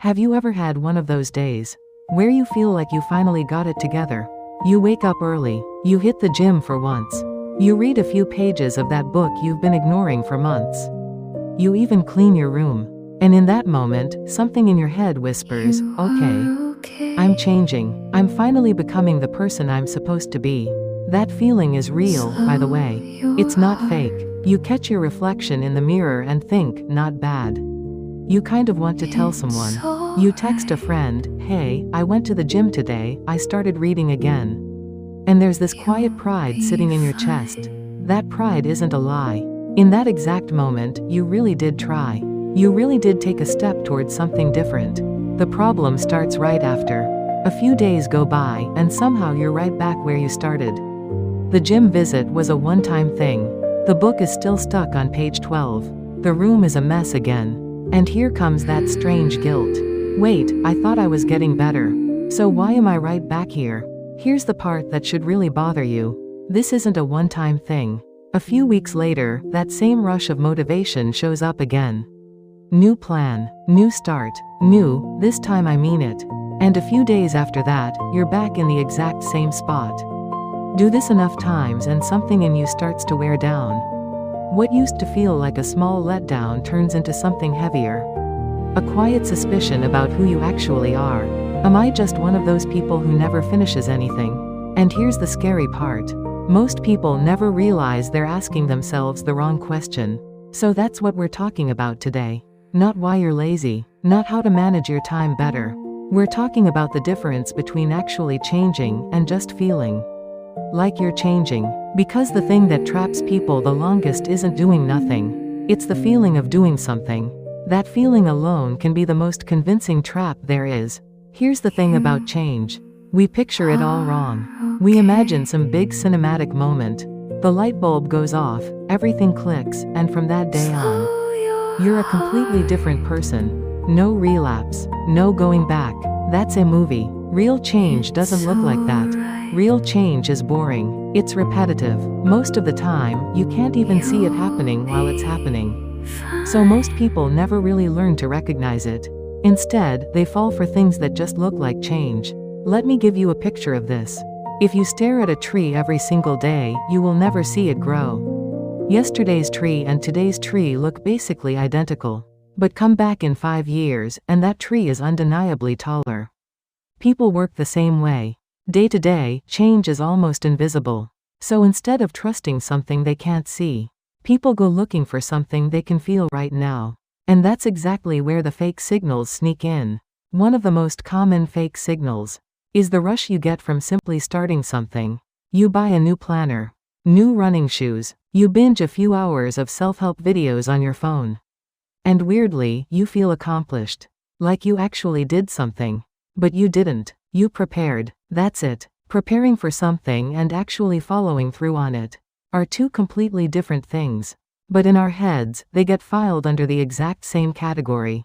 Have you ever had one of those days where you feel like you finally got it together? You wake up early, you hit the gym for once, you read a few pages of that book you've been ignoring for months. You even clean your room. And in that moment, something in your head whispers, okay, I'm changing. I'm finally becoming the person I'm supposed to be. That feeling is real, by the way. It's not fake. You catch your reflection in the mirror and think, not bad. You kind of want to tell someone. You text a friend, hey, I went to the gym today, I started reading again. And there's this quiet pride sitting in your chest. That pride isn't a lie. In that exact moment, you really did try. You really did take a step towards something different. The problem starts right after. A few days go by, and somehow you're right back where you started. The gym visit was a one-time thing. The book is still stuck on page 12. The room is a mess again. And here comes that strange guilt. Wait, I thought I was getting better. So why am I right back here? Here's the part that should really bother you. This isn't a one-time thing. A few weeks later, that same rush of motivation shows up again. New plan, new start, new, this time I mean it. And a few days after that, you're back in the exact same spot. Do this enough times and something in you starts to wear down. What used to feel like a small letdown turns into something heavier. A quiet suspicion about who you actually are. Am I just one of those people who never finishes anything? And here's the scary part. Most people never realize they're asking themselves the wrong question. So that's what we're talking about today. Not why you're lazy, not how to manage your time better. We're talking about the difference between actually changing and just feeling like you're changing. Because the thing that traps people the longest isn't doing nothing. It's the feeling of doing something. That feeling alone can be the most convincing trap there is. Here's the thing about change. We picture it all wrong. We imagine some big cinematic moment. The light bulb goes off, everything clicks, and from that day on, you're a completely different person. No relapse, no going back. That's a movie. Real change doesn't look like that. Real change is boring. It's repetitive. Most of the time, you can't even see it happening while it's happening. So most people never really learn to recognize it. Instead, they fall for things that just look like change. Let me give you a picture of this. If you stare at a tree every single day, you will never see it grow. Yesterday's tree and today's tree look basically identical. But come back in 5 years, and that tree is undeniably taller. People work the same way. Day to day, change is almost invisible. So instead of trusting something they can't see, people go looking for something they can feel right now. And that's exactly where the fake signals sneak in. One of the most common fake signals is the rush you get from simply starting something. You buy a new planner, new running shoes, you binge a few hours of self-help videos on your phone. And weirdly, you feel accomplished. Like you actually did something. But you didn't. You prepared. That's it. Preparing for something and actually following through on it are two completely different things. But in our heads, they get filed under the exact same category.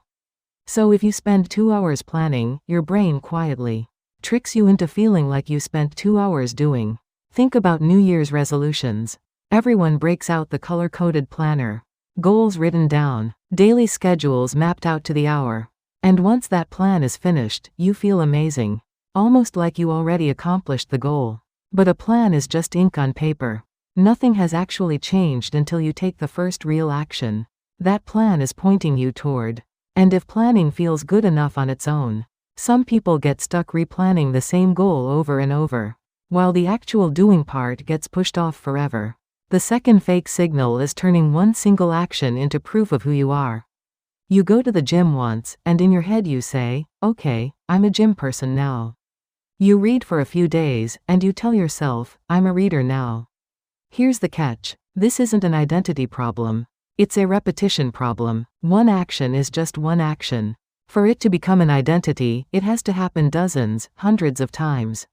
So if you spend 2 hours planning, your brain quietly tricks you into feeling like you spent 2 hours doing. Think about New Year's resolutions. Everyone breaks out the color-coded planner. Goals written down. Daily schedules mapped out to the hour. And once that plan is finished, you feel amazing. Almost like you already accomplished the goal. But a plan is just ink on paper. Nothing has actually changed until you take the first real action. That plan is pointing you toward. And if planning feels good enough on its own, some people get stuck replanning the same goal over and over, while the actual doing part gets pushed off forever. The second fake signal is turning one single action into proof of who you are. You go to the gym once, and in your head you say, okay, I'm a gym person now. You read for a few days, and you tell yourself, I'm a reader now. Here's the catch. This isn't an identity problem. It's a repetition problem. One action is just one action. For it to become an identity, it has to happen dozens, hundreds of times.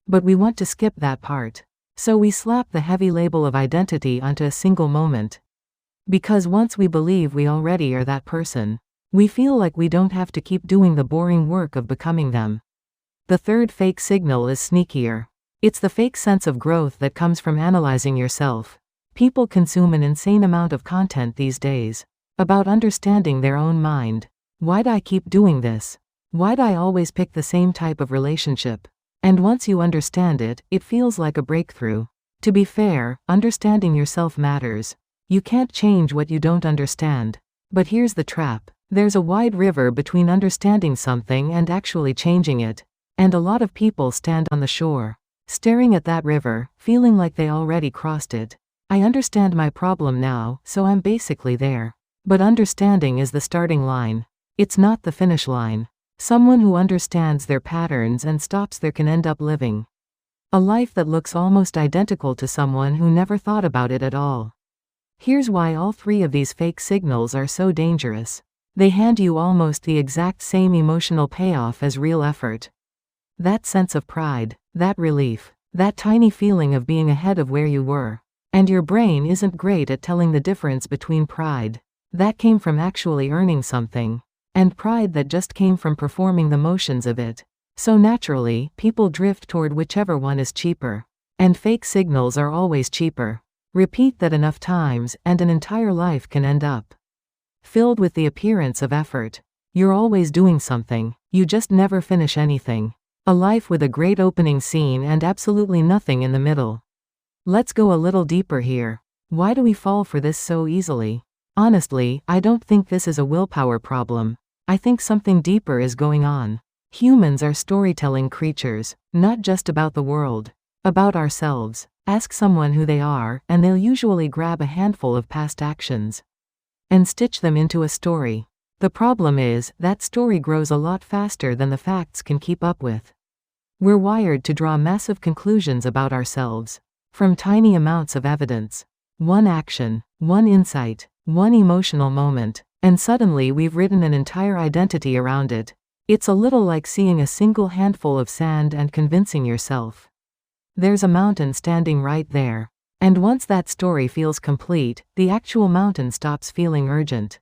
But we want to skip that part. So we slap the heavy label of identity onto a single moment. Because once we believe we already are that person, we feel like we don't have to keep doing the boring work of becoming them. The third fake signal is sneakier. It's the fake sense of growth that comes from analyzing yourself. People consume an insane amount of content these days about understanding their own mind. Why'd I keep doing this? Why'd I always pick the same type of relationship? And once you understand it, it feels like a breakthrough. To be fair, understanding yourself matters. You can't change what you don't understand. But here's the trap. There's a wide river between understanding something and actually changing it. And a lot of people stand on the shore, staring at that river, feeling like they already crossed it. I understand my problem now, so I'm basically there. But understanding is the starting line. It's not the finish line. Someone who understands their patterns and stops there can end up living a life that looks almost identical to someone who never thought about it at all. Here's why all three of these fake signals are so dangerous. They hand you almost the exact same emotional payoff as real effort. That sense of pride, that relief, that tiny feeling of being ahead of where you were. And your brain isn't great at telling the difference between pride that came from actually earning something, and pride that just came from performing the motions of it. So naturally, people drift toward whichever one is cheaper. And fake signals are always cheaper. Repeat that enough times, and an entire life can end up filled with the appearance of effort. You're always doing something, you just never finish anything. A life with a great opening scene and absolutely nothing in the middle. Let's go a little deeper here. Why do we fall for this so easily? Honestly, I don't think this is a willpower problem. I think something deeper is going on. Humans are storytelling creatures, not just about the world, about ourselves. Ask someone who they are, and they'll usually grab a handful of past actions and stitch them into a story. The problem is, that story grows a lot faster than the facts can keep up with. We're wired to draw massive conclusions about ourselves from tiny amounts of evidence. One action, one insight, one emotional moment, and suddenly we've written an entire identity around it. It's a little like seeing a single handful of sand and convincing yourself there's a mountain standing right there. And once that story feels complete, the actual mountain stops feeling urgent.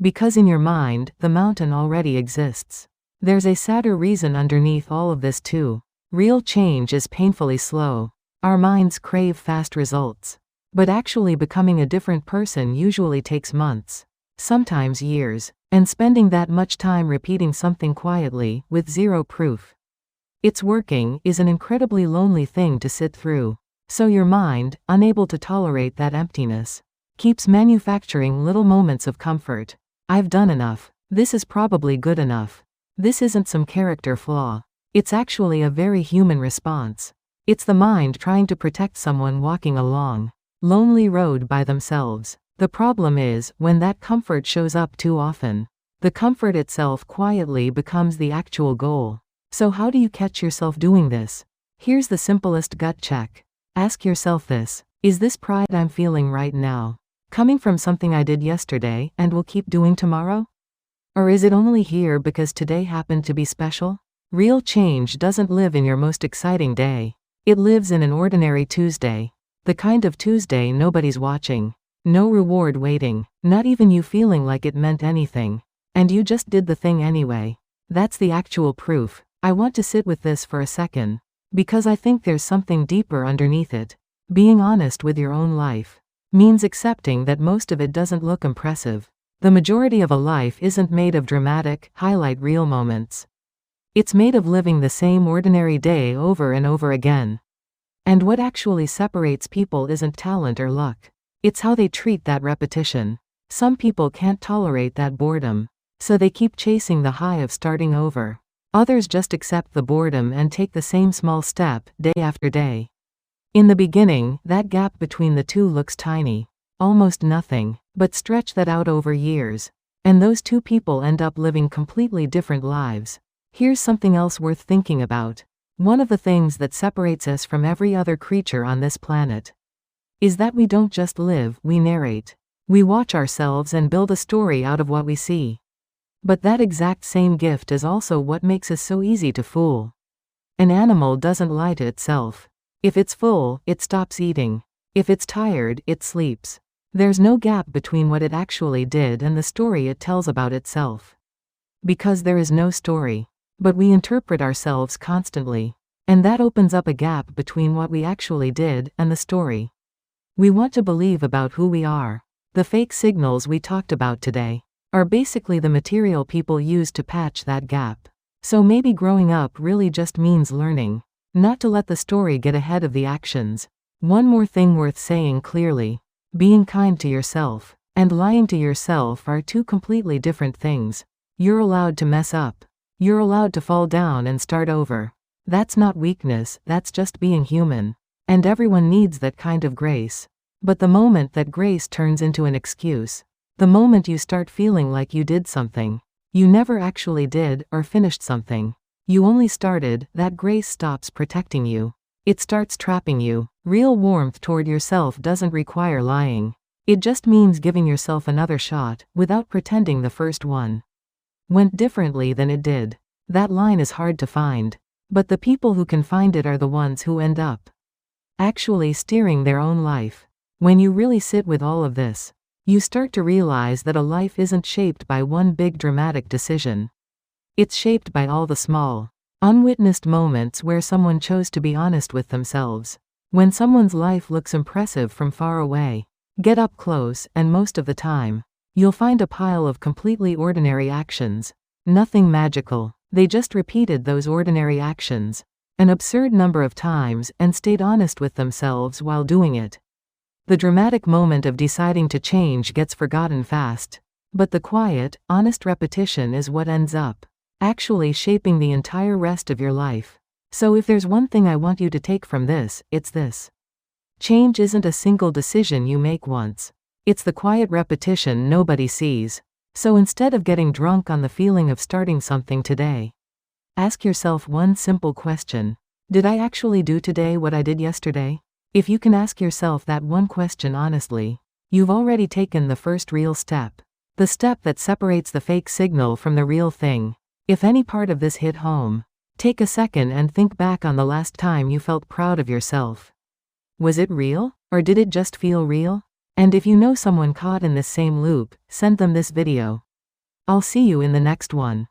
Because in your mind, the mountain already exists. There's a sadder reason underneath all of this too. Real change is painfully slow. Our minds crave fast results. But actually becoming a different person usually takes months, sometimes years, and spending that much time repeating something quietly, with zero proof it's working, is an incredibly lonely thing to sit through. So your mind, unable to tolerate that emptiness, keeps manufacturing little moments of comfort. I've done enough. This is probably good enough. This isn't some character flaw. It's actually a very human response. It's the mind trying to protect someone walking a long, lonely road by themselves. The problem is, when that comfort shows up too often, the comfort itself quietly becomes the actual goal. So how do you catch yourself doing this? Here's the simplest gut check. Ask yourself this: is this pride I'm feeling right now coming from something I did yesterday and will keep doing tomorrow? Or is it only here because today happened to be special? Real change doesn't live in your most exciting day. It lives in an ordinary Tuesday. The kind of Tuesday nobody's watching. No reward waiting. Not even you feeling like it meant anything. And you just did the thing anyway. That's the actual proof. I want to sit with this for a second, because I think there's something deeper underneath it. Being honest with your own life means accepting that most of it doesn't look impressive. The majority of a life isn't made of dramatic, highlight reel moments. It's made of living the same ordinary day over and over again. And what actually separates people isn't talent or luck. It's how they treat that repetition. Some people can't tolerate that boredom, so they keep chasing the high of starting over. Others just accept the boredom and take the same small step, day after day. In the beginning, that gap between the two looks tiny, almost nothing, but stretch that out over years, and those two people end up living completely different lives. Here's something else worth thinking about. One of the things that separates us from every other creature on this planet is that we don't just live, we narrate. We watch ourselves and build a story out of what we see. But that exact same gift is also what makes us so easy to fool. An animal doesn't lie to itself. If it's full, it stops eating. If it's tired, it sleeps. There's no gap between what it actually did and the story it tells about itself. Because there is no story. But we interpret ourselves constantly. And that opens up a gap between what we actually did and the story we want to believe about who we are. The fake signals we talked about today are basically the material people use to patch that gap. So maybe growing up really just means learning not to let the story get ahead of the actions. One more thing worth saying clearly. Being kind to yourself and lying to yourself are two completely different things. You're allowed to mess up. You're allowed to fall down and start over. That's not weakness, that's just being human. And everyone needs that kind of grace. But the moment that grace turns into an excuse, the moment you start feeling like you did something you never actually did, or finished something you only started, that grace stops protecting you. It starts trapping you. Real warmth toward yourself doesn't require lying. It just means giving yourself another shot, without pretending the first one went differently than it did. That line is hard to find. But the people who can find it are the ones who end up actually steering their own life. When you really sit with all of this, you start to realize that a life isn't shaped by one big dramatic decision. It's shaped by all the small, unwitnessed moments where someone chose to be honest with themselves. When someone's life looks impressive from far away, get up close, and most of the time, you'll find a pile of completely ordinary actions. Nothing magical. They just repeated those ordinary actions an absurd number of times and stayed honest with themselves while doing it. The dramatic moment of deciding to change gets forgotten fast. But the quiet, honest repetition is what ends up actually shaping the entire rest of your life. So if there's one thing I want you to take from this, it's this. Change isn't a single decision you make once. It's the quiet repetition nobody sees. So instead of getting drunk on the feeling of starting something today, ask yourself one simple question. Did I actually do today what I did yesterday? If you can ask yourself that one question honestly, you've already taken the first real step. The step that separates the fake signal from the real thing. If any part of this hit home, take a second and think back on the last time you felt proud of yourself. Was it real? Or did it just feel real? And if you know someone caught in this same loop, send them this video. I'll see you in the next one.